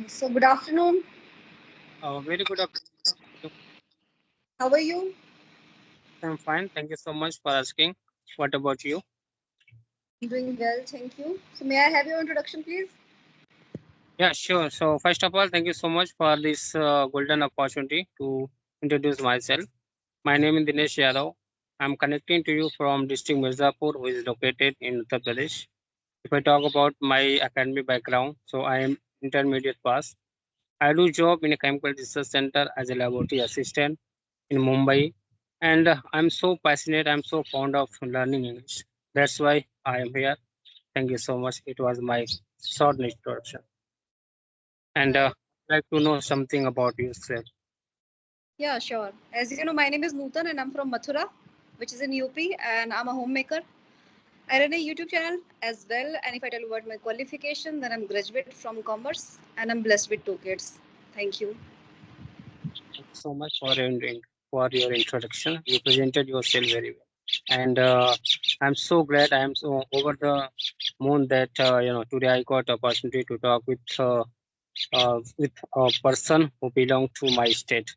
So, good afternoon. Very good afternoon. How are you? I'm fine. Thank you so much for asking. What about you? I'm doing well, thank you. So, may I have your introduction, please? Yeah, sure. So, first of all, thank you so much for this golden opportunity to introduce myself. My name is Dinesh Yadav. I'm connecting to you from district Mirzapur, who is located in Uttar Pradesh. If I talk about my academic background, so I am intermediate pass. I do job in a chemical research center as a laboratory assistant in Mumbai, and I'm so passionate. I'm so fond of learning English. That's why I am here. Thank you so much. It was my short introduction. And Nice. I'd like to know something about yourself. Yeah, sure. As you know, my name is Nootan and I'm from Mathura, which is in UP, and I'm a homemaker. I run a YouTube channel as well, and if I tell you about my qualification, then I'm graduate from commerce and I'm blessed with two kids. Thank you. Thank you so much for your introduction. You presented yourself very well, and I'm so glad. I'm so over the moon that today I got opportunity to talk with a person who belong to my state.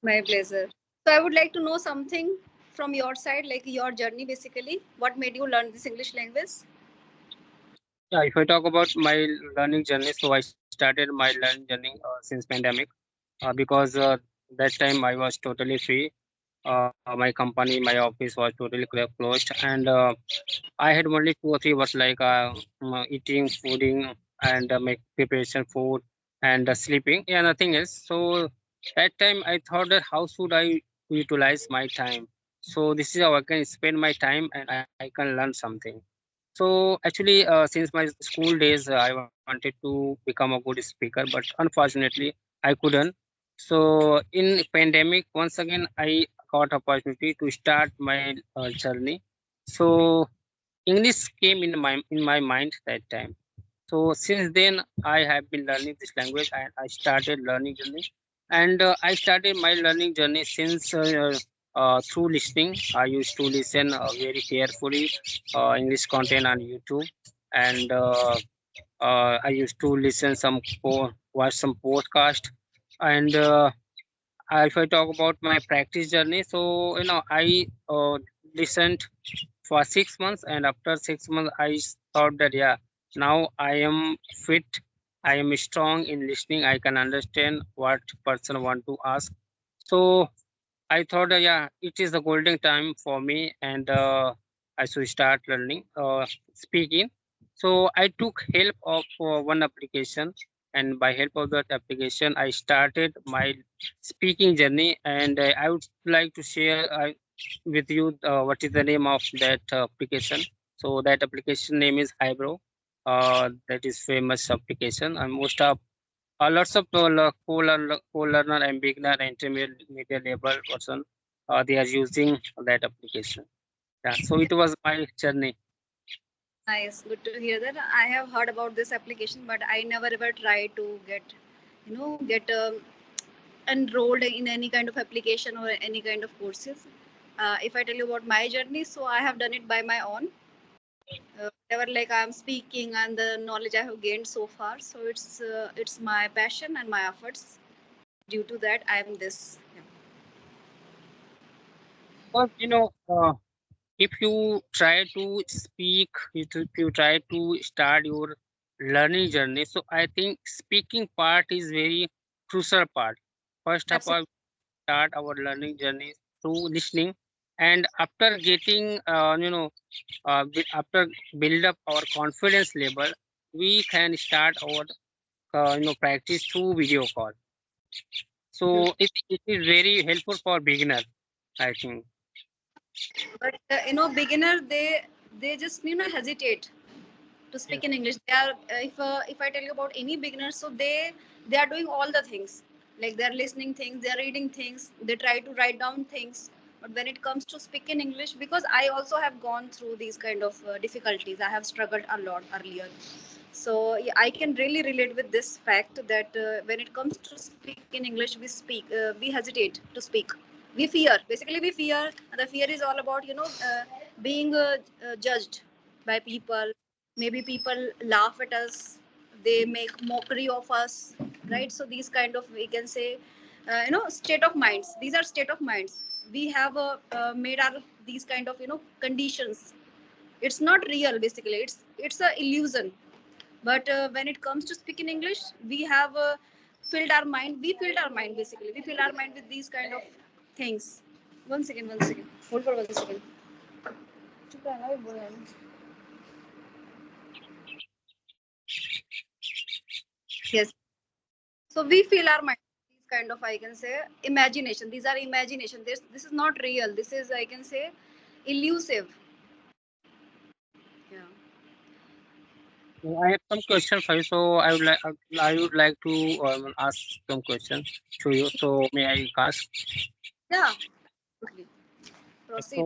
My pleasure. So, I would like to know something from your side, like your journey basically. What made you learn this English language? Yeah, if I talk about my learning journey, so I started my learning journey since pandemic because that time I was totally free. My company, my office was totally closed, and I had only 2 or 3 hours like eating, fooding, and make preparation food and sleeping. Yeah, nothing else. So that time I thought that how should I utilize my time? So this is how I can spend my time and I can learn something. So actually, since my school days, I wanted to become a good speaker, but unfortunately, I couldn't. So in pandemic, once again, I got opportunity to start my journey. So English came in my mind that time. So since then, I have been learning this language, and I started learning journey. And I started my learning journey since through listening. I used to listen very carefully English content on YouTube, and I used to listen watch some podcast, and if I talk about my practice journey, so I listened for 6 months, and after 6 months, thought that yeah, now I am fit. I am strong in listening. I can understand what person want to ask. So I thought, yeah, it is the golden time for me, and I should start learning speaking. So I took help of one application, and by help of that application, I started my speaking journey. And I would like to share with you what is the name of that application. So that application name is Hybro. That is famous application, and most of lots of co-learner and beginner and intermediate level person they are using that application. Yeah, so it was my journey. Nice, good to hear that. I have heard about this application, but I never ever tried to get enrolled in any kind of application or any kind of courses. If I tell you about my journey, so I have done it by my own. Whatever like I'm speaking and the knowledge I have gained so far, so it's my passion and my efforts. Due to that, I am this. Yeah. Because if you try to speak, if you try to start your learning journey, so I think speaking part is very crucial part. First of Absolutely. all, start our learning journey through listening, and after getting after build up our confidence level, we can start our practice through video call. So it is very helpful for beginner, I think. But beginner they just hesitate to Yes. speak in English. They are if I tell you about any beginners, so they are doing all the things. Like they are listening things, they are reading things, they try to write down things. But when it comes to speak in English, because I also have gone through these kind of difficulties, I have struggled a lot earlier. So yeah, I can really relate with this fact that when it comes to speak in English, we hesitate to speak. We fear. Basically, we fear. The fear is all about being judged by people. Maybe people laugh at us they make mockery of us, right? So these kind of, we can say, state of minds, these are state of minds. We have made our these kind of conditions. It's not real, basically. It's a illusion. But when it comes to speaking English, we have filled our mind, we filled our mind, basically we fill our mind with these kind of things. One second, hold for 1 second. चुप रहना भी बोलना है। Yes. So we fill our mind with these kind of, I can say, imagination. These are imagination. This is not real. This is, I can say, elusive. Yeah. I have some questions for you. So I would like to ask some questions to you. So may I ask? Yeah. Okay. Proceed.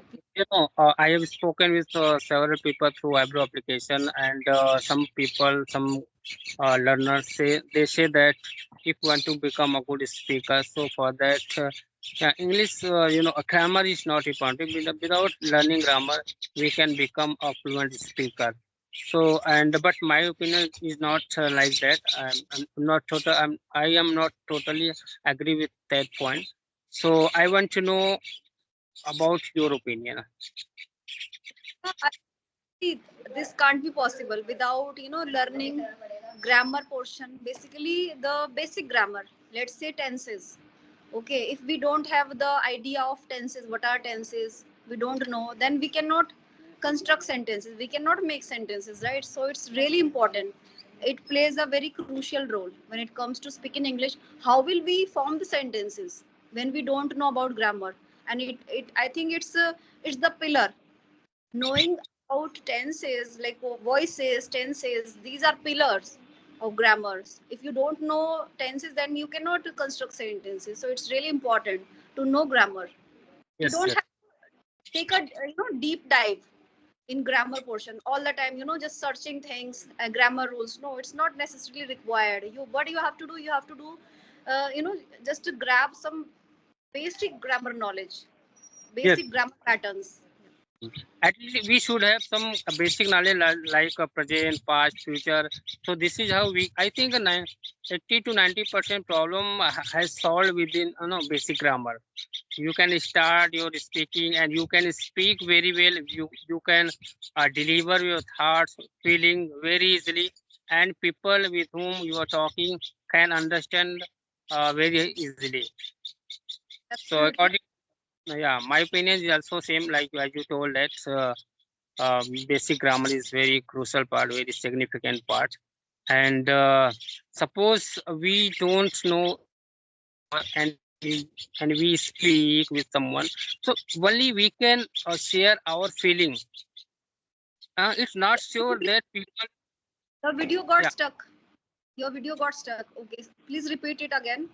So, I have spoken with several people through Eyebrow application, and some people, some learners say that if you want to become a good speaker, so for that, yeah, English, grammar is not important. Without learning grammar, we can become a fluent speaker. So, but my opinion is not like that. I am not totally agree with that point. So, I want to know about your opinion. I see this can't be possible without learning grammar portion, basically the basic grammar. Let's say tenses. Okay, if we don't have the idea of tenses, what are tenses, we don't know, then we cannot construct sentences, we cannot make sentences, right? So it's really important. It plays a very crucial role when it comes to speaking English. How will we form the sentences when we don't know about grammar? And it I think it's the pillar. Knowing about tenses, like voices, tenses, these are pillars of grammars. If you don't know tenses, then you cannot construct sentences. So it's really important to know grammar. You Yes, don't yes, have to take a deep dive in grammar portion all the time, just searching things, grammar rules. No, it's not necessarily required. You What you have to do, you have to do just to grab some basic grammar knowledge, yes. basic grammar patterns. At least we should have some basic knowledge like present, past, future. So this is how we. I think 80 to 90% problem has solved within basic grammar. You can start your speaking and you can speak very well. You can deliver your thoughts, feeling very easily, and people with whom you are talking can understand very easily. So Absolutely. according, yeah, my opinion is also same like as you told that. Basic grammar is very crucial part, very significant part. And suppose we don't know grammar and we speak with someone, so only we can share our feeling. It's not sure that people. The video got Yeah, stuck. Your video got stuck. Okay, please repeat it again.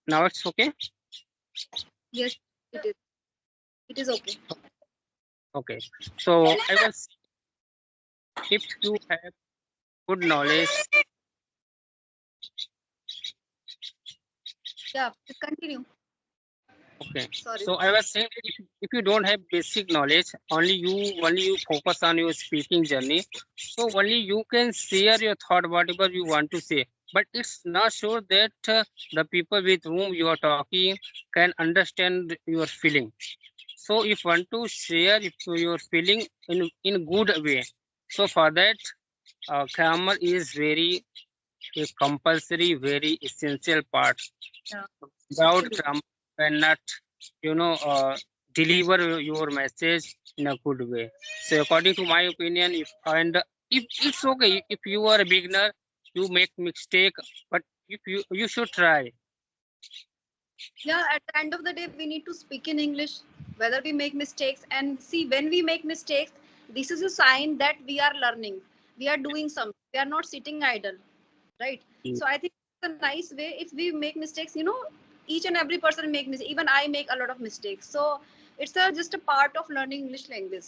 now it's okay. Yes, it is. It is okay. Okay, so I was, if you have good knowledge. Yeah, please continue. Okay. Sorry. So I was saying that if you don't have basic knowledge, only you focus on your speaking journey. So only you can share your thought, whatever you want to say. But it's not sure that the people with whom you are talking can understand your feeling. So if want to share if your feeling in good way, so for that grammar is very a compulsory, very essential part. Yeah, Without absolutely. grammar, you cannot, you know, uh, deliver your message in a good way. So, according to my opinion, if it's okay if you are a beginner, you make mistake, but if you should try. Yeah, at the end of the day, we need to speak in English, whether we make mistakes. And see, when we make mistakes, this is a sign that we are learning. We are doing something. We are not sitting idle, right? Mm. So I think it's a nice way. If we make mistakes, each and every person make mistakes. Even I make a lot of mistakes. So it's just a part of learning English language.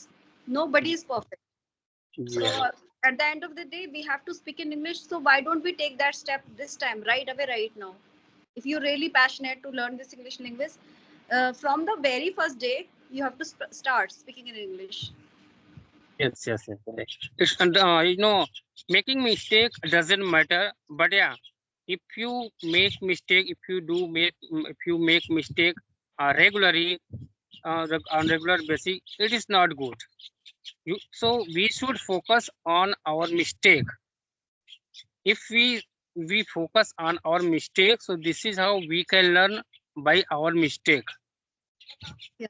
Nobody is perfect. So Yeah. at the end of the day, we have to speak in English. So why don't we take that step this time, right away, right now? If you're really passionate to learn this English language, from the very first day, you have to start speaking in English. Yes, yes, yes. Right. It's making mistake doesn't matter, but yeah, if you make mistake, if you make mistake regularly on regular basis, it is not good. So we should focus on our mistake. If we focus on our mistake, so this is how we can learn by our mistake. Yeah.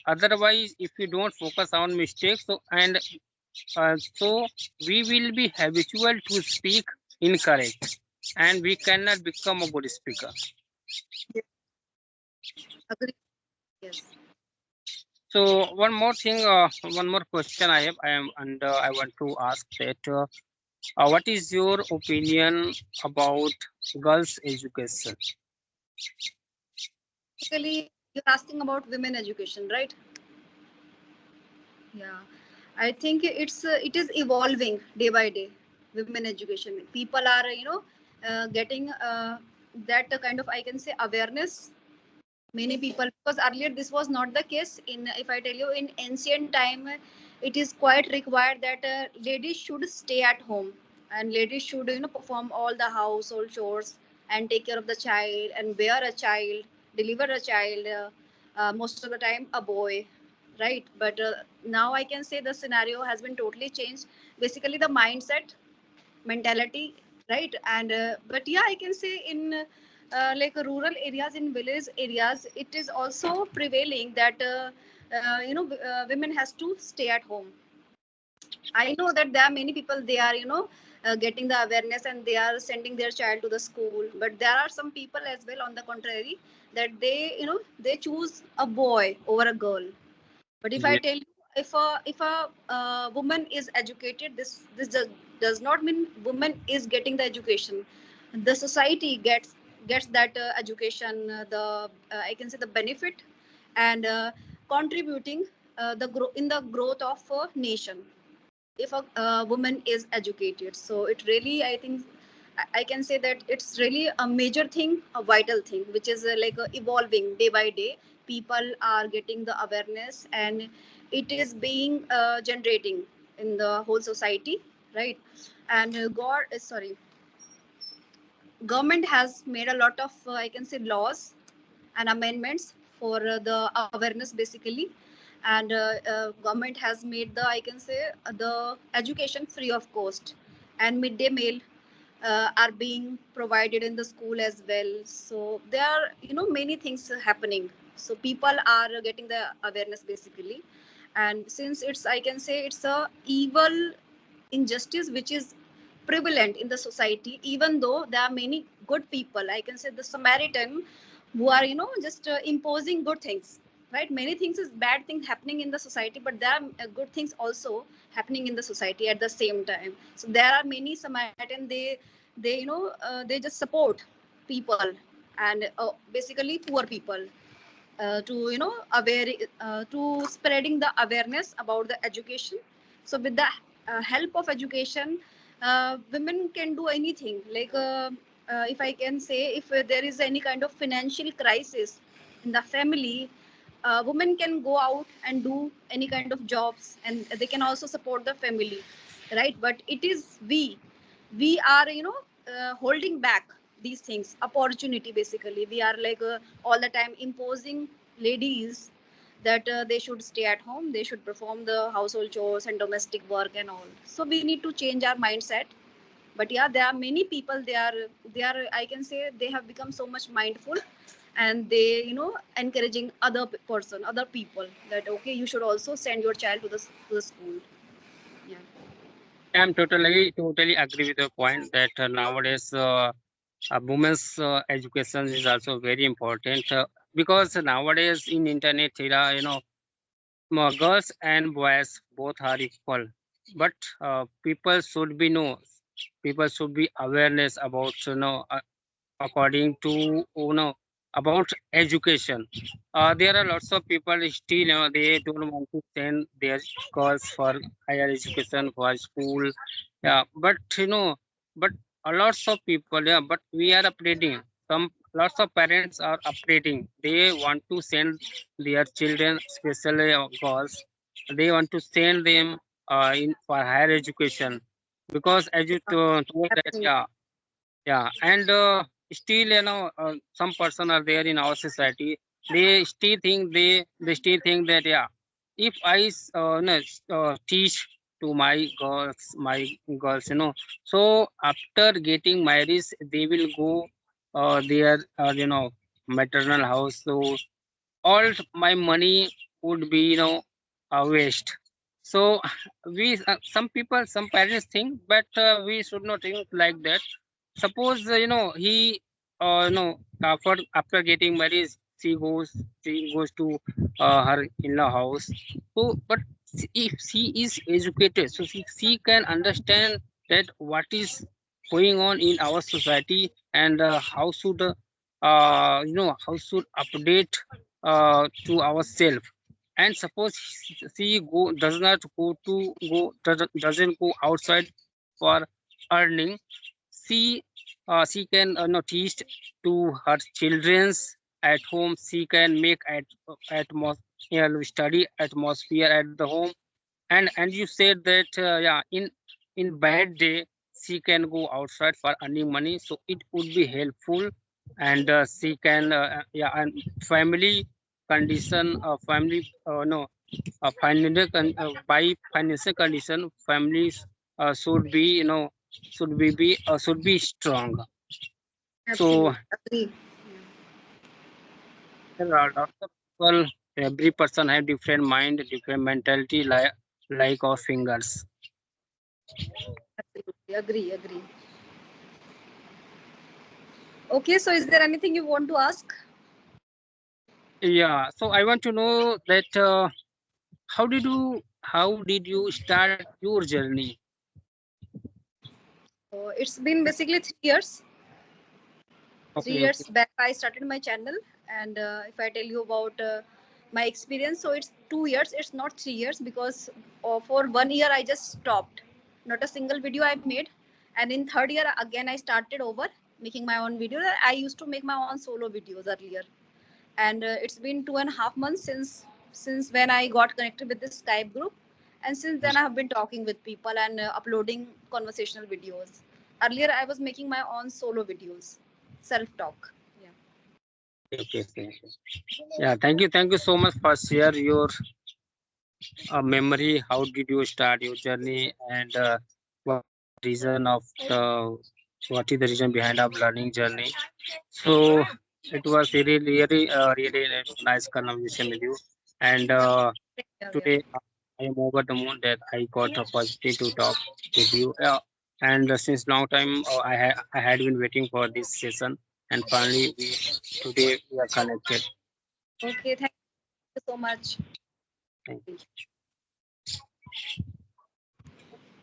Otherwise, if we don't focus on mistakes, so we will be habitual to speak incorrect, and we cannot become a good speaker. Yeah. Agree. Yes. So one more question I want to ask that what is your opinion about girls' education? Basically, you're asking about women education, right? Yeah, I think it is evolving day by day. Women education, people are getting that kind of, I can say, awareness. Many people, because earlier this was not the case. In, if I tell you, in ancient time, it is quite required that ladies should stay at home, and ladies should perform all the household chores and take care of the child and bear a child, deliver a child, most of the time a boy, right? But now I can say the scenario has been totally changed. Basically the mindset, mentality, right? And but yeah, I can say in like rural areas, in village areas, it is also prevailing that women has to stay at home. I know that there are many people, they are getting the awareness and they are sending their child to the school, but there are some people as well on the contrary, that they choose a boy over a girl. But if I Yeah, tell you, if a woman is educated, this does not mean woman is getting the education. The society gets that education, the I can say the benefit, and contributing in the growth of a nation, if a woman is educated. So it really, I think, I can say that it's really a major thing, a vital thing, which is evolving day by day. People are getting the awareness, and it is being generating in the whole society, right? And god sorry government has made a lot of I can say laws and amendments for the awareness basically. And government has made the, I can say, the education free of cost, and midday meal are being provided in the school as well. So there are many things happening, so people are getting the awareness basically. And since it's, I can say, it's a evil injustice which is prevalent in the society, even though there are many good people, I can say the Samaritan, who are just imposing good things, right? Many things is bad thing happening in the society, but there are good things also happening in the society at the same time. So there are many Samaritan, they they just support people, and basically poor people, to aware, to spreading the awareness about the education. So with the help of education, women can do anything, if I can say, if there is any kind of financial crisis in the family, women can go out and do any kind of jobs, and they can also support the family, right? But it is we are holding back these things, opportunity basically. We are all the time imposing ladies that they should stay at home, they should perform the household chores and domestic work and all. So we need to change our mindset. But yeah, there are many people, they are, I can say, they have become so much mindful, and they encouraging other person, other people, that okay, you should also send your child to the school. Yeah. I'm totally agree with your point that nowadays women's education is also very important because nowadays in internet era, girls and boys both are equal, but people should be awareness about according to about education. There are lots of people still they don't want to send their girls for higher education for school. Yeah, but but a lots of people, yeah, but we are updating some. lots of parents are updating. They want to send their children, especially girls, they want to send them in for higher education, because as you told that, Absolutely. yeah, and still, some person are there in our society. They still think that, yeah, if I no, teach to my girls, so after getting married, they will go their maternal house. So all my money would be waste. So we some people, some parents think, but we should not think like that. Suppose he after getting married, she goes to her in-law house. So but if she is educated, so she can understand that what is going on in our society, and how should update to ourselves. And suppose she does not doesn't go outside for earning, she she can teach to her children's at home. She can make study atmosphere at the home. And you said that, yeah, in bad day she can go outside for earning money, so it would be helpful. And she can, yeah, and family condition, family no by financial condition, families should be, should be strong. So Absolutely. Agree. there are lots of people. Every person have different mind, different mentality, like our fingers. Absolutely. Agree. Agree. Okay, so is there anything you want to ask? Yeah, so I want to know that, how did you start your journey? So it's been basically 3 years. three Okay, years okay. back I started my channel. And if I tell you about my experience, so it's 2 years, it's not 3 years, because for 1 year I just stopped, not a single video I made. And in third year again I started over making my own video. I used to make my own solo videos earlier. And it's been 2.5 months since when I got connected with this Skype group. And since then I have been talking with people and uploading conversational videos. Earlier I was making my own solo videos, self talk. Yeah. Okay, okay, okay, okay. Yeah, thank you so much for share your memory. How did you start your journey, and what is the reason of what is the reason behind our learning journey? So it was really a nice conversation with you. And Yeah, yeah. today I am over the moon that I got the opportunity to talk with you. And since long time, I had been waiting for this session, and finally today we are connected. Okay, thank you so much. Thank